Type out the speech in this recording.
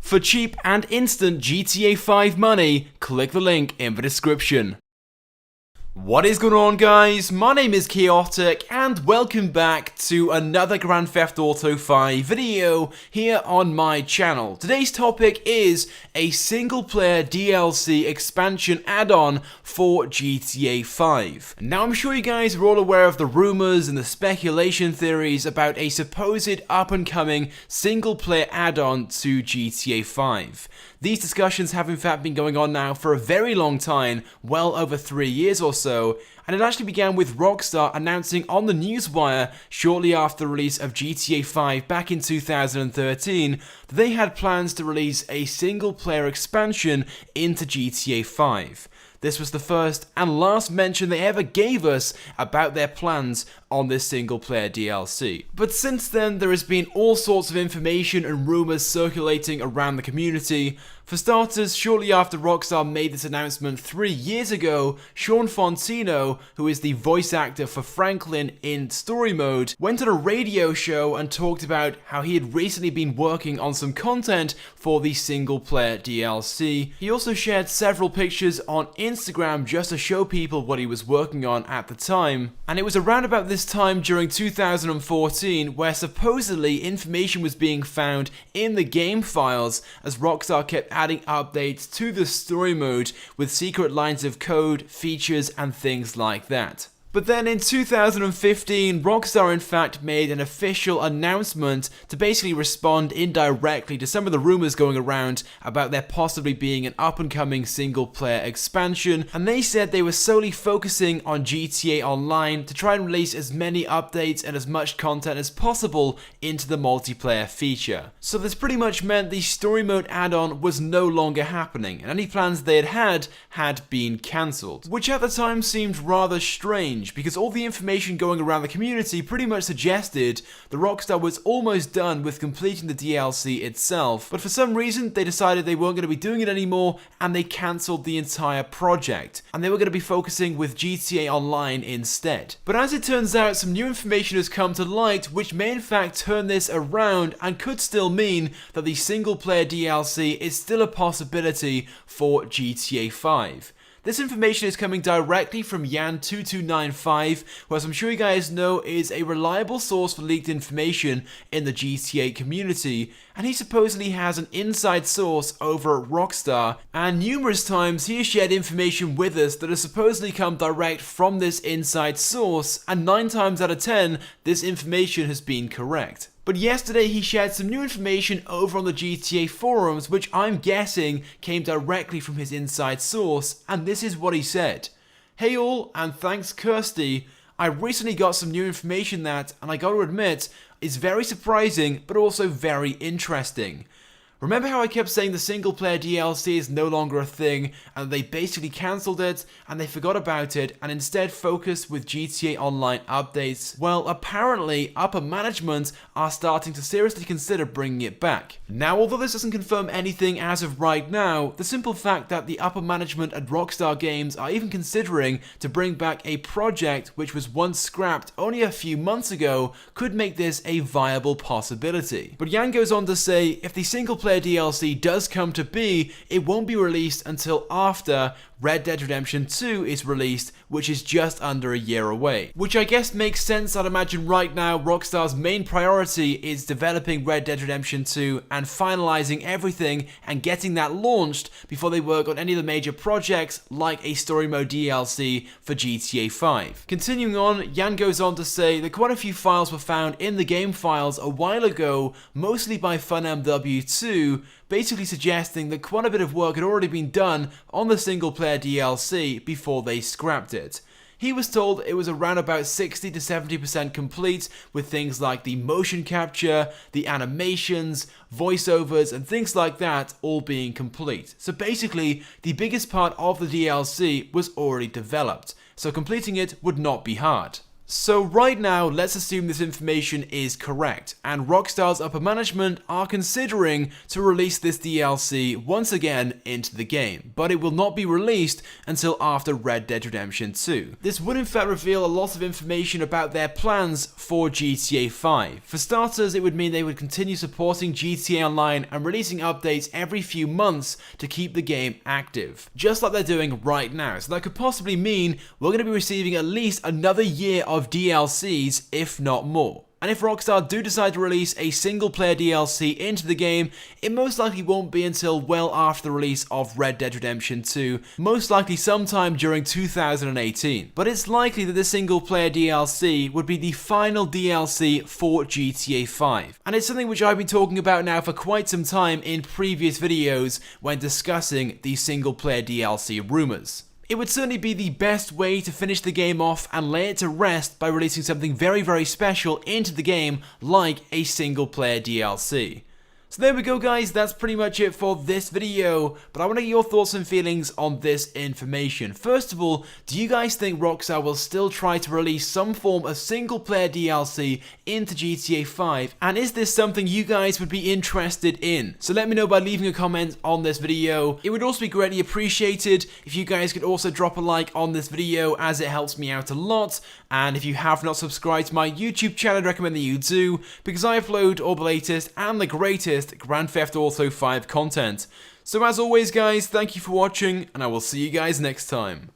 For cheap and instant GTA 5 money, click the link in the description. What is going on, guys? My name is Chaotic and welcome back to another Grand Theft Auto 5 video here on my channel. Today's topic is a single player DLC expansion add-on for GTA 5. Now I'm sure you guys are all aware of the rumors and the speculation theories about a supposed up-and-coming single player add-on to GTA 5. These discussions have in fact been going on now for a very long time, well over 3 years or so, and it actually began with Rockstar announcing on the newswire shortly after the release of GTA 5 back in 2013 that they had plans to release a single player expansion into GTA 5. This was the first and last mention they ever gave us about their plans on this single player DLC. But since then, there has been all sorts of information and rumors circulating around the community. For starters, shortly after Rockstar made this announcement 3 years ago, Sean Fontino, who is the voice actor for Franklin in Story Mode, went on a radio show and talked about how he had recently been working on some content for the single player DLC. He also shared several pictures on Instagram just to show people what he was working on at the time. And it was around about this time during 2014 where supposedly information was being found in the game files as Rockstar kept adding updates to the story mode with secret lines of code, features and things like that. But then in 2015, Rockstar in fact made an official announcement to basically respond indirectly to some of the rumors going around about there possibly being an up-and-coming single-player expansion, and they said they were solely focusing on GTA Online to try and release as many updates and as much content as possible into the multiplayer feature. So this pretty much meant the story mode add-on was no longer happening, and any plans they had been cancelled, which at the time seemed rather strange, because all the information going around the community pretty much suggested that Rockstar was almost done with completing the DLC itself, but for some reason they decided they weren't going to be doing it anymore and they cancelled the entire project, and they were going to be focusing with GTA Online instead. But as it turns out, some new information has come to light which may in fact turn this around and could still mean that the single player DLC is still a possibility for GTA 5. This information is coming directly from Yan2295, who, as I'm sure you guys know, is a reliable source for leaked information in the GTA community, and he supposedly has an inside source over at Rockstar, and numerous times he has shared information with us that has supposedly come direct from this inside source, and 9 times out of 10, this information has been correct. But yesterday he shared some new information over on the GTA forums, which I'm guessing came directly from his inside source, and this is what he said. Hey all, and thanks Kirsty, I recently got some new information that, and I gotta admit, is very surprising but also very interesting. Remember how I kept saying the single player DLC is no longer a thing and they basically cancelled it and they forgot about it and instead focused with GTA Online updates? Well, apparently upper management are starting to seriously consider bringing it back. Now, although this doesn't confirm anything as of right now, the simple fact that the upper management at Rockstar Games are even considering to bring back a project which was once scrapped only a few months ago could make this a viable possibility. But Yan goes on to say, if the single player DLC does come to be, it won't be released until after Red Dead Redemption 2 is released, which is just under a year away. Which I guess makes sense. I'd imagine right now Rockstar's main priority is developing Red Dead Redemption 2 and finalizing everything and getting that launched before they work on any of the major projects like a story mode DLC for GTA 5. Continuing on, Yan goes on to say that quite a few files were found in the game files a while ago, mostly by FunMW2, basically suggesting that quite a bit of work had already been done on the single player DLC before they scrapped it. He was told it was around about 60 to 70% complete, with things like the motion capture, the animations, voiceovers and things like that all being complete. So basically, the biggest part of the DLC was already developed, so completing it would not be hard. So right now, let's assume this information is correct, and Rockstar's upper management are considering to release this DLC once again into the game, but it will not be released until after Red Dead Redemption 2. This would in fact reveal a lot of information about their plans for GTA 5. For starters, it would mean they would continue supporting GTA Online and releasing updates every few months to keep the game active, just like they're doing right now. So that could possibly mean we're going to be receiving at least another year of DLCs, if not more. And if Rockstar do decide to release a single player DLC into the game, it most likely won't be until well after the release of Red Dead Redemption 2, most likely sometime during 2018. But it's likely that the single player DLC would be the final DLC for GTA 5. And it's something which I've been talking about now for quite some time in previous videos when discussing the single player DLC rumors. It would certainly be the best way to finish the game off and lay it to rest by releasing something very, very special into the game like a single player DLC. So there we go guys, that's pretty much it for this video, but I want to get your thoughts and feelings on this information. First of all, do you guys think Rockstar will still try to release some form of single player DLC into GTA 5, and is this something you guys would be interested in? So let me know by leaving a comment on this video. It would also be greatly appreciated if you guys could also drop a like on this video, as it helps me out a lot, and if you have not subscribed to my YouTube channel, I'd recommend that you do, because I upload all the latest and the greatest Grand Theft Auto 5 content. So as always guys, thank you for watching, and I will see you guys next time.